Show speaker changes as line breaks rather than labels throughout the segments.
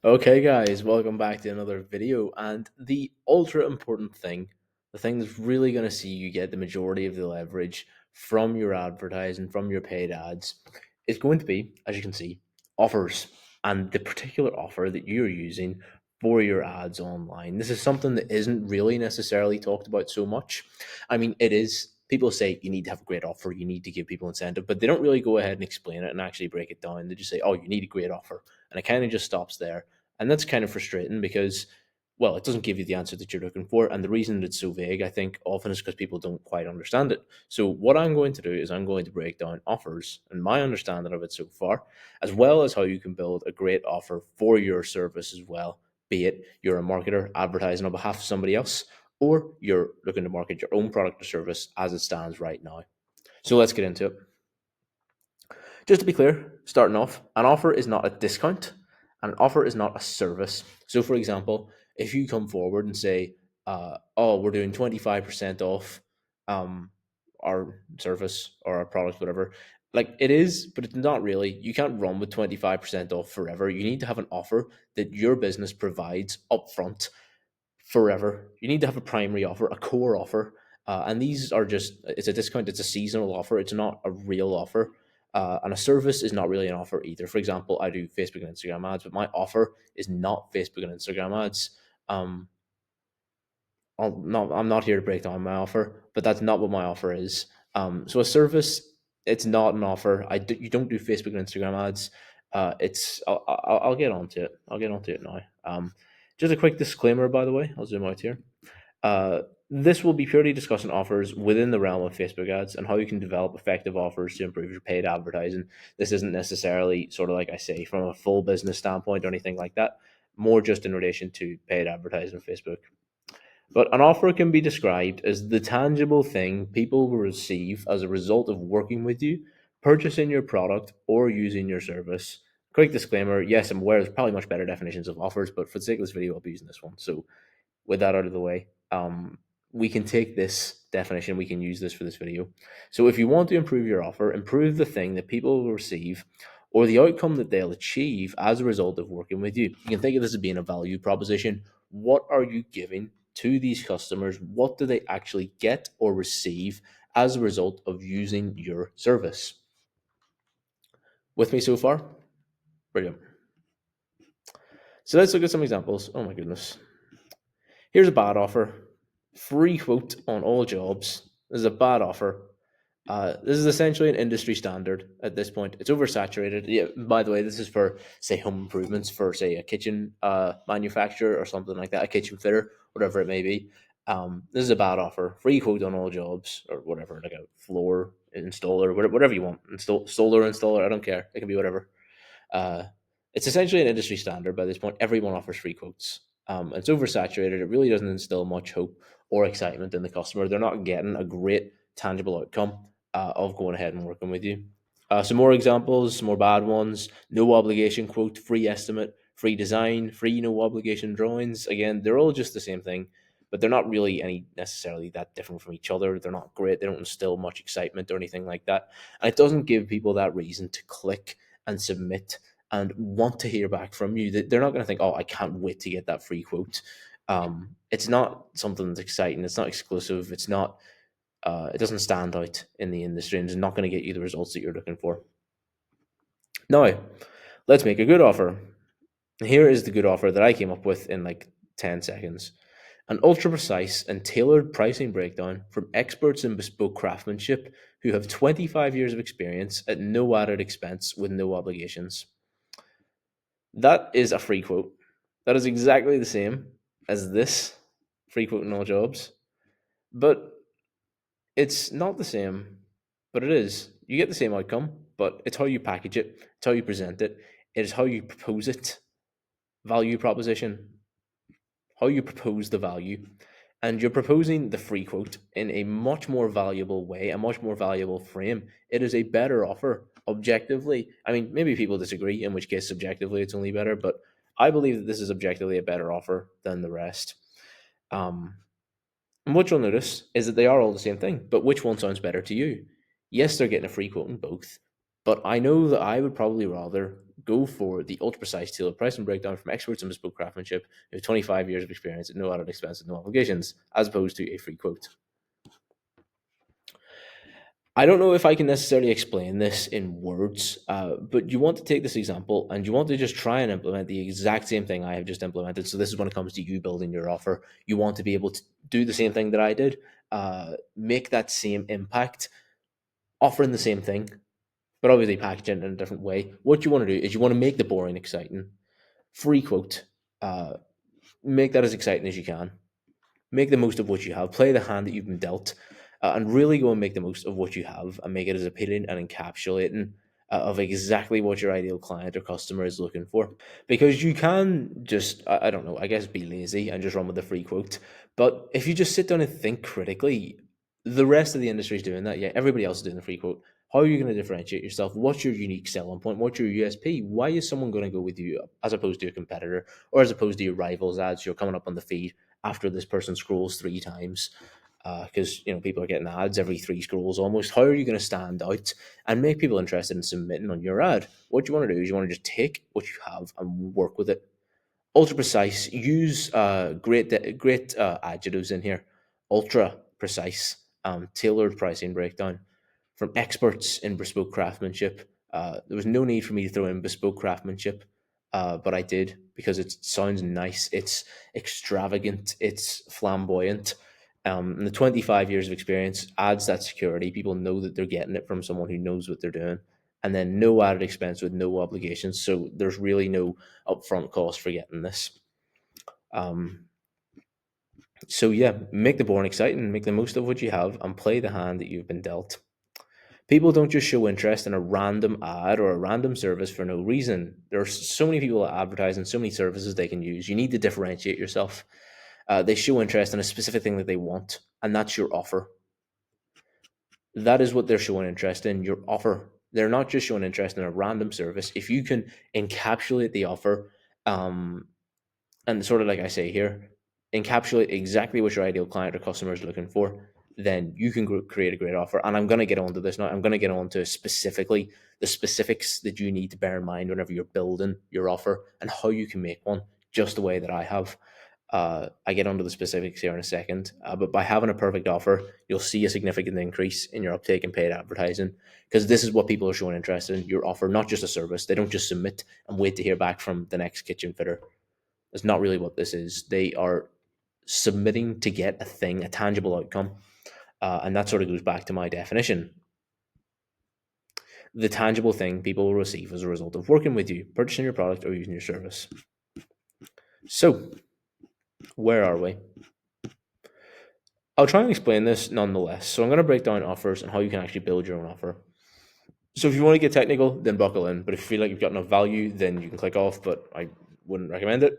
Okay, guys, welcome back to another video. And the ultra important thing, the thing that's really going to see you get the majority of the leverage from your advertising, from your paid ads, is going to be, as you can see, offers and the particular offer that you're using for your ads online. This is something that isn't really necessarily talked about so much. I mean, it is. People say you need to have a great offer, you need to give people incentive, but they don't really go ahead and explain it and actually break it down. They just say, oh, you need a great offer. And it kind of just stops there, and that's kind of frustrating because, well, it doesn't give you the answer that you're looking for. And the reason that it's so vague, I think, often is because people don't quite understand it. So, what I'm going to do is I'm going to break down offers and my understanding of it so far, as well as how you can build a great offer for your service as well. Be it you're a marketer advertising on behalf of somebody else, or you're looking to market your own product or service as it stands right now. So, let's get into it. Just to be clear, starting off, an offer is not a discount and an offer is not a service. So, for example, if you come forward and say, oh, we're doing 25% off um, our service or our product, whatever, like it is, but it's not really. You can't run with 25% off forever. You need to have an offer that your business provides upfront forever. You need to have a primary offer, a core offer, and these are just it's a discount. It's a seasonal offer. It's not a real offer. And a service is not really an offer either. For example, I do Facebook and Instagram ads, but my offer is not Facebook and Instagram ads. Um, I'm not here to break down my offer, but that's not what my offer is. So a service, it's not an offer. You don't do Facebook and Instagram ads. I'll get onto it. I'll get onto it now. Just a quick disclaimer, by the way. I'll zoom out here. This will be purely discussing offers within the realm of Facebook ads and how you can develop effective offers to improve your paid advertising. This isn't necessarily sort of like I say from a full business standpoint or anything like that. More just in relation to paid advertising on Facebook. But an offer can be described as the tangible thing people will receive as a result of working with you, purchasing your product, or using your service. Quick disclaimer, yes, I'm aware there's probably much better definitions of offers, but for the sake of this video, I'll be using this one. So, with that out of the way, we can take this definition, we can use this for this video. So, if you want to improve your offer, improve the thing that people will receive or the outcome that they'll achieve as a result of working with you. You can think of this as being a value proposition. What are you giving to these customers? What do they actually get or receive as a result of using your service? With me so far? Brilliant. So let's look at some examples. Oh my goodness. Here's a bad offer. Free quote on all jobs. This is a bad offer. This is essentially an industry standard at this point. It's oversaturated. Yeah, by the way, this is for, say, home improvements for, say, a kitchen manufacturer or something like that, a kitchen fitter, whatever it may be. This is a bad offer. Free quote on all jobs or whatever, like a floor installer, whatever you want. Solar installer, I don't care. It can be whatever. Uh, it's essentially an industry standard by this point. Everyone offers free quotes. It's oversaturated. It really doesn't instill much hope or excitement in the customer. They're not getting a great tangible outcome of going ahead and working with you. Some more examples, some more bad ones. No obligation quote, free estimate, free design, free no obligation drawings. Again, they're all just the same thing, but they're not really any necessarily that different from each other. They're not great. They don't instill much excitement or anything like that. And it doesn't give people that reason to click and submit and want to hear back from you. They're not going to think, oh, I can't wait to get that free quote. It's not something that's exciting. It's not exclusive. It's not. It doesn't stand out in the industry, and it's not going to get you the results that you're looking for. Now, let's make a good offer. Here is the good offer that I came up with in like 10 seconds. An ultra precise and tailored pricing breakdown from experts in bespoke craftsmanship who have 25 years of experience at no added expense with no obligations. That is a free quote. That is exactly the same as this free quote in all jobs, but it's not the same. But it is. You get the same outcome, but it's how you package it, it's how you present it, it is how you propose it. Value proposition, how you propose the value. And you're proposing the free quote in a much more valuable way, a much more valuable frame. It is a better offer objectively. I mean, maybe people disagree, in which case subjectively it's only better, but I believe that this is objectively a better offer than the rest. Um, and what you'll notice is that they are all the same thing, but which one sounds better to you? Yes, they're getting a free quote in both, but I know that I would probably rather go for the ultra precise tailored pricing breakdown from experts in bespoke craftsmanship who have 25 years of experience at no added expense and no obligations, as opposed to a free quote. I don't know if I can necessarily explain this in words, but you want to take this example and you want to just try and implement the exact same thing I have just implemented. So, this is when it comes to you building your offer. You want to be able to do the same thing that I did, make that same impact, offering the same thing, but obviously packaging it in a different way. What you want to do is you want to make the boring exciting. Free quote, uh, make that as exciting as you can. Make the most of what you have. Play the hand that you've been dealt, and really go and make the most of what you have and make it as appealing and encapsulating of exactly what your ideal client or customer is looking for. Because you can just, I don't know, I guess be lazy and just run with the free quote. But if you just sit down and think critically, the rest of the industry is doing that. Yeah, everybody else is doing the free quote. How are you going to differentiate yourself? What's your unique selling point? What's your USP? Why is someone going to go with you as opposed to a competitor or as opposed to your rivals ads you're coming up on the feed after this person scrolls 3 times? Because people are getting ads every 3 scrolls almost. How are you going to stand out and make people interested in submitting on your ad? What you want to do is you want to just take what you have and work with it. Ultra precise. Use great adjectives in here. Ultra precise. Tailored pricing breakdown from experts in bespoke craftsmanship. There was no need for me to throw in bespoke craftsmanship, but I did because it sounds nice. It's extravagant. It's flamboyant. And the 25 years of experience adds that security. People know that they're getting it from someone who knows what they're doing. And then no added expense with no obligations. So there's really no upfront cost for getting this. Um, so yeah, make the boring exciting, make the most of what you have, and play the hand that you've been dealt. People don't just show interest in a random ad or a random service for no reason. There are so many people that advertise and so many services they can use. You need to differentiate yourself. They show interest in a specific thing that they want, and that's your offer. That is what they're showing interest in, your offer. They're not just showing interest in a random service. If you can encapsulate the offer, um, and sort of like I say here, encapsulate exactly what your ideal client or customer is looking for, then you can create a great offer. And I'm going to get onto this now. I'm going to get on to specifically the specifics that you need to bear in mind whenever you're building your offer and how you can make one just the way that I have. I get onto the specifics here in a second, but by having a perfect offer, you'll see a significant increase in your uptake in paid advertising because this is what people are showing interest in, your offer, not just a service. They don't just submit and wait to hear back from the next kitchen fitter. That's not really what this is. They are submitting to get a thing, a tangible outcome. And that sort of goes back to my definition. The tangible thing people will receive as a result of working with you, purchasing your product, or using your service. So, where are we? I'll try and explain this nonetheless. So, I'm going to break down offers and how you can actually build your own offer. So, if you want to get technical, then buckle in. But if you feel like you've got enough value, then you can click off, but I wouldn't recommend it.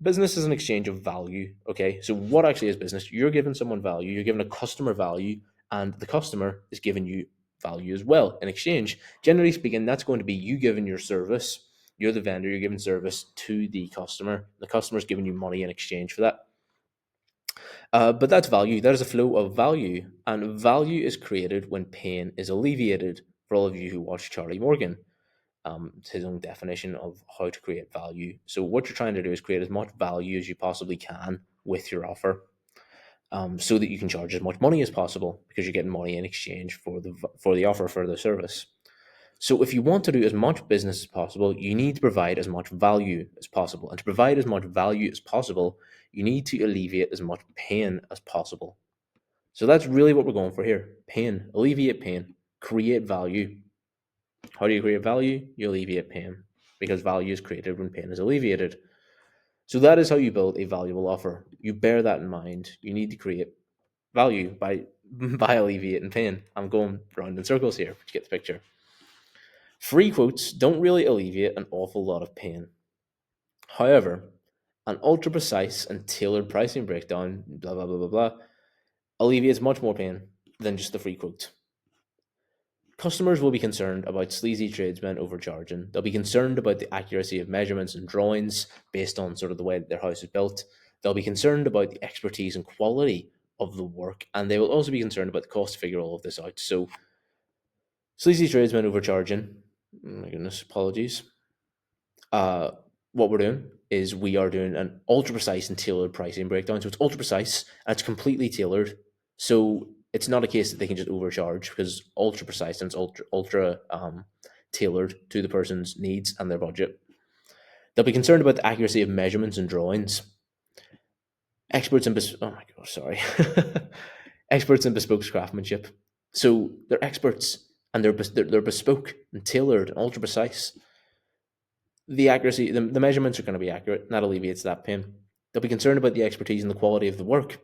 Business is an exchange of value. Okay, so what actually is business? You're giving someone value, you're giving a customer value, and the customer is giving you value as well in exchange. Generally speaking, that's going to be you giving your service. You're the vendor, you're giving service to the customer. The customer's giving you money in exchange for that. But that's value. That is a flow of value, and value is created when pain is alleviated. For all of you who watch Charlie Morgan, it's his own definition of how to create value. So what you're trying to do is create as much value as you possibly can with your offer, so that you can charge as much money as possible because you're getting money in exchange for the offer for the service. So if you want to do as much business as possible, you need to provide as much value as possible. And to provide as much value as possible, you need to alleviate as much pain as possible. So that's really what we're going for here. Pain, alleviate pain, create value. How do you create value? You alleviate pain because value is created when pain is alleviated. So that is how you build a valuable offer. You bear that in mind. You need to create value by by alleviating pain. I'm going round in circles here, but you get the picture. Free quotes don't really alleviate an awful lot of pain. However, an ultra precise and tailored pricing breakdown, blah blah blah blah blah, alleviates much more pain than just the free quote. Customers will be concerned about sleazy tradesmen overcharging. They'll be concerned about the accuracy of measurements and drawings based on sort of the way that their house is built. They'll be concerned about the expertise and quality of the work, and they will also be concerned about the cost to figure all of this out. So, sleazy tradesmen overcharging. Oh my goodness, apologies. Uh, what we're doing is we are doing an ultra precise and tailored pricing breakdown. So it's ultra precise and it's completely tailored. So it's not a case that they can just overcharge because ultra precise and it's ultra tailored to the person's needs and their budget. They'll be concerned about the accuracy of measurements and drawings. Experts in oh my god, sorry, experts in bespoke craftsmanship. So they're experts and they're bespoke and tailored and ultra precise. The accuracy, the measurements are going to be accurate, and that alleviates that pain. They'll be concerned about the expertise and the quality of the work,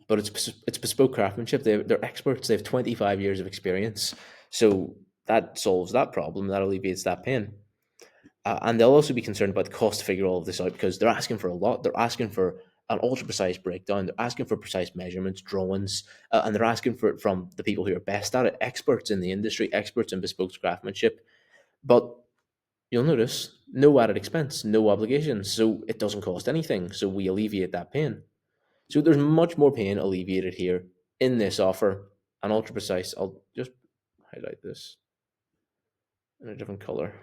but it's bespoke craftsmanship. They're experts. They have 25 years of experience, so that solves that problem. That alleviates that pain. And they'll also be concerned about the cost to figure all of this out because they're asking for a lot. They're asking for an ultra precise breakdown. They're asking for precise measurements, drawings, and they're asking for it from the people who are best at it, experts in the industry, experts in bespoke craftsmanship. But you'll notice no added expense, no obligations, so it doesn't cost anything. So we alleviate that pain. So there's much more pain alleviated here in this offer. And ultra precise, I'll just highlight this in a different color,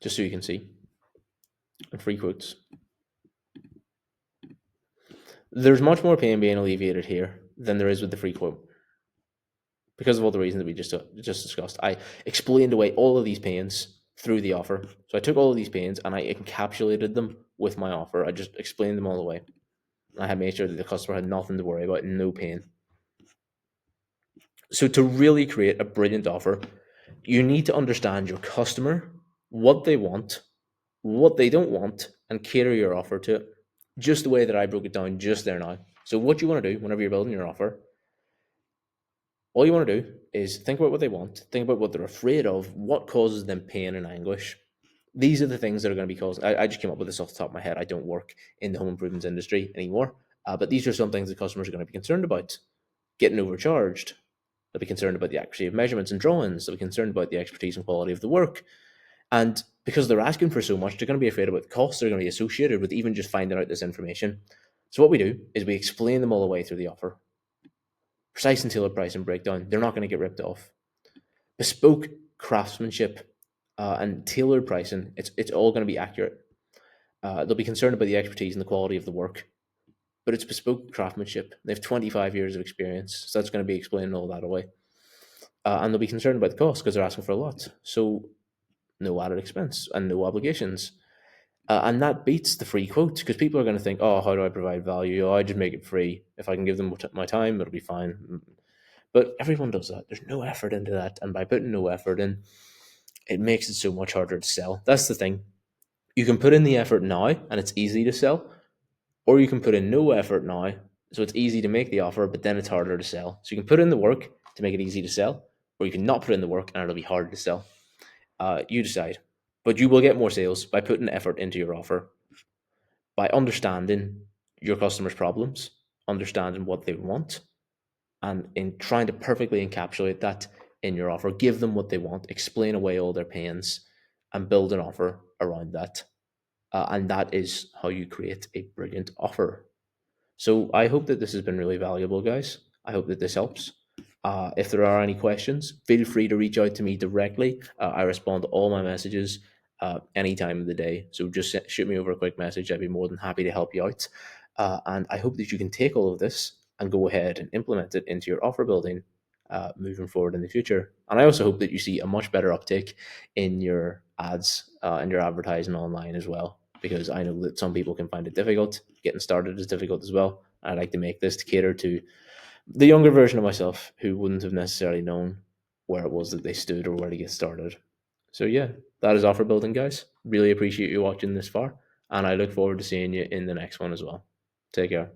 just so you can see. And free quotes. There's much more pain being alleviated here than there is with the free quote because of all the reasons that we just discussed. I explained away all of these pains through the offer. So I took all of these pains and I encapsulated them with my offer. I just explained them all away. I had made sure that the customer had nothing to worry about, no pain. So to really create a brilliant offer, you need to understand your customer, what they want, what they don't want, and cater your offer to it. Just the way that I broke it down just there now. So what you want to do whenever you're building your offer, all you want to do is think about what they want, think about what they're afraid of, what causes them pain and anguish. These are the things that are going to be caused. I just came up with this off the top of my head. I don't work in the home improvements industry anymore, but these are some things that customers are going to be concerned about. Getting overcharged. They'll be concerned about the accuracy of measurements and drawings. They'll be concerned about the expertise and quality of the work. And because they're asking for so much, they're going to be afraid about the costs that are going to be associated with even just finding out this information. So what we do is we explain them all the way through the offer. Precise and tailored pricing breakdown. They're not going to get ripped off. Bespoke craftsmanship and tailored pricing. It's all going to be accurate. They'll be concerned about the expertise and the quality of the work, but it's bespoke craftsmanship. They have 25 years of experience, so that's going to be explaining all that away. And they'll be concerned about the cost because they're asking for a lot. So no added expense and no obligations. And that beats the free quote because people are going to think, oh, how do I provide value? Oh, I just make it free. If I can give them my time, it'll be fine. But everyone does that. There's no effort into that. And by putting no effort in, it makes it so much harder to sell. That's the thing. You can put in the effort now and it's easy to sell, or you can put in no effort now. So it's easy to make the offer, but then it's harder to sell. So you can put in the work to make it easy to sell, or you can not put in the work and it'll be hard to sell. You decide. But you will get more sales by putting effort into your offer, by understanding your customers' problems, understanding what they want, and in trying to perfectly encapsulate that in your offer. Give them what they want, explain away all their pains, and build an offer around that. And that is how you create a brilliant offer. So I hope that this has been really valuable, guys. I hope that this helps. If there are any questions, feel free to reach out to me directly. I respond to all my messages any time of the day. So just shoot me over a quick message. I'd be more than happy to help you out. And I hope that you can take all of this and go ahead and implement it into your offer building moving forward in the future. And I also hope that you see a much better uptake in your ads and your advertising online as well, because I know that some people can find it difficult. Getting started is difficult as well. I like to make this to cater to the younger version of myself who wouldn't have necessarily known where it was that they stood or where to get started. So yeah, that is offer building, guys. Really appreciate you watching this far, and I look forward to seeing you in the next one as well. Take care.